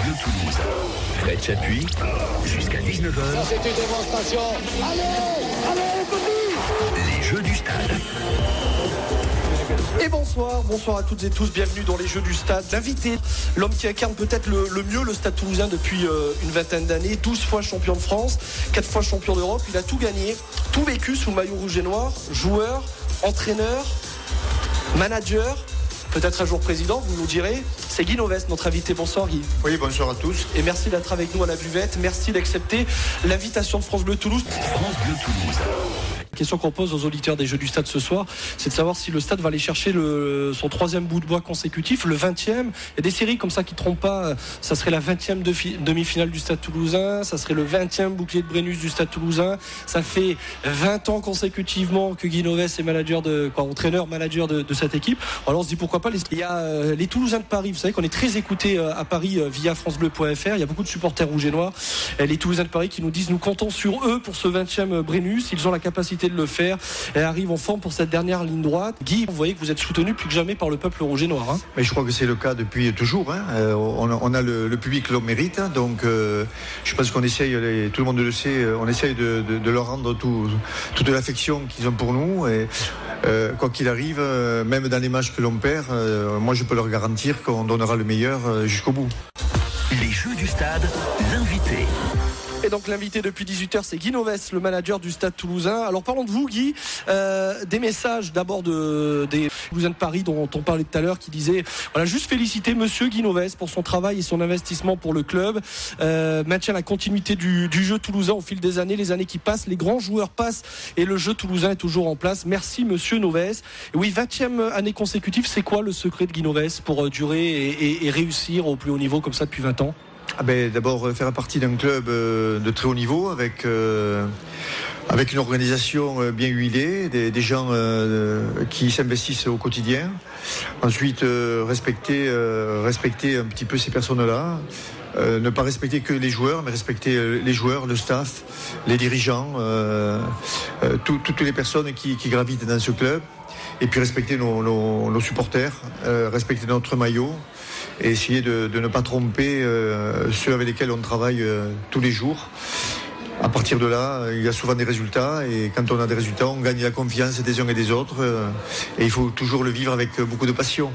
Bleu Toulouse. Fred Chapuis, jusqu'à 19h. Ça, c'est une démonstration. Allez, Les Jeux du Stade. Et bonsoir à toutes et tous, bienvenue dans les Jeux du Stade. L'invité, l'homme qui incarne peut-être le mieux le Stade Toulousain depuis une vingtaine d'années, 12 fois champion de France, 4 fois champion d'Europe, il a tout gagné, tout vécu sous le maillot rouge et noir, joueur, entraîneur, manager, peut-être un jour président, vous nous direz. C'est Guy Novès, notre invité. Bonsoir Guy. Oui, bonsoir à tous. Et merci d'être avec nous à la buvette, merci d'accepter l'invitation de France Bleu Toulouse. France Bleu Toulouse. La question qu'on pose aux auditeurs des Jeux du Stade ce soir, c'est de savoir si le Stade va aller chercher son troisième bout de bois consécutif, le 20e. Il y a des séries comme ça qui ne trompent pas. Ça serait la 20e demi-finale du Stade Toulousain. Ça serait le 20e bouclier de Brennus du Stade Toulousain. Ça fait 20 ans consécutivement que Guy Novès est entraîneur-manager de cette équipe. Alors on se dit pourquoi pas. Il y a les Toulousains de Paris. Vous savez qu'on est très écoutés à Paris via francebleu.fr. Il y a beaucoup de supporters rouges et noirs. Les Toulousains de Paris qui nous disent nous comptons sur eux pour ce 20e Brennus. Ils ont la capacité de le faire et arrive en forme pour cette dernière ligne droite. Guy, vous voyez que vous êtes soutenu plus que jamais par le peuple rouge et noir. Mais je crois que c'est le cas depuis toujours. On a le public que l'on mérite. Donc je pense qu'on essaye, tout le monde le sait, on essaye de leur rendre toute l'affection qu'ils ont pour nous. Et quoi qu'il arrive, même dans les matchs que l'on perd, moi je peux leur garantir qu'on donnera le meilleur jusqu'au bout. Les Jeux du Stade, l'invité. Et donc l'invité depuis 18h, c'est Guy Novès, le manager du Stade Toulousain. Alors parlons de vous Guy, des messages d'abord des Toulousains de Paris dont on parlait tout à l'heure, qui disaient, voilà, juste féliciter monsieur Guy Novès pour son travail et son investissement pour le club, maintient la continuité du jeu toulousain au fil des années, les années qui passent, les grands joueurs passent et le jeu toulousain est toujours en place. Merci monsieur Novès. Et oui, 20e année consécutive, c'est quoi le secret de Guy Novès pour durer et réussir au plus haut niveau comme ça depuis 20 ans? D'abord faire partie d'un club de très haut niveau avec une organisation bien huilée, des gens qui s'investissent au quotidien. Ensuite respecter un petit peu ces personnes-là. Ne pas respecter que les joueurs, mais respecter les joueurs, le staff, les dirigeants, toutes les personnes qui gravitent dans ce club. Et puis respecter nos supporters, respecter notre maillot et essayer de ne pas tromper ceux avec lesquels on travaille tous les jours. À partir de là, il y a souvent des résultats et quand on a des résultats, on gagne la confiance des uns et des autres et il faut toujours le vivre avec beaucoup de passion.